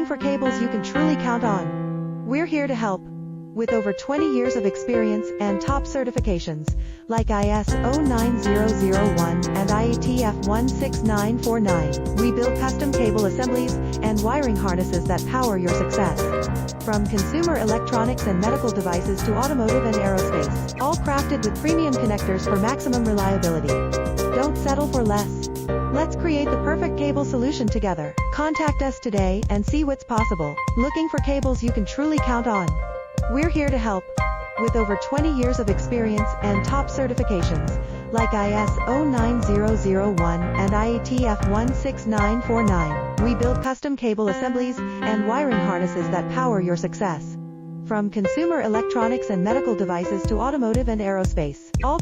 Looking for cables you can truly count on? We're here to help. With over 20 years of experience and top certifications, like ISO 9001 and IATF 16949, we build custom cable assemblies and wiring harnesses that power your success. From consumer electronics and medical devices to automotive and aerospace, all crafted with premium connectors for maximum reliability. Don't settle for less. Let's create the perfect cable solution together. Contact us today and see what's possible. Looking for cables you can truly count on? We're here to help. With over 20 years of experience and top certifications, like ISO 9001 and IATF 16949, we build custom cable assemblies and wiring harnesses that power your success. From consumer electronics and medical devices to automotive and aerospace, all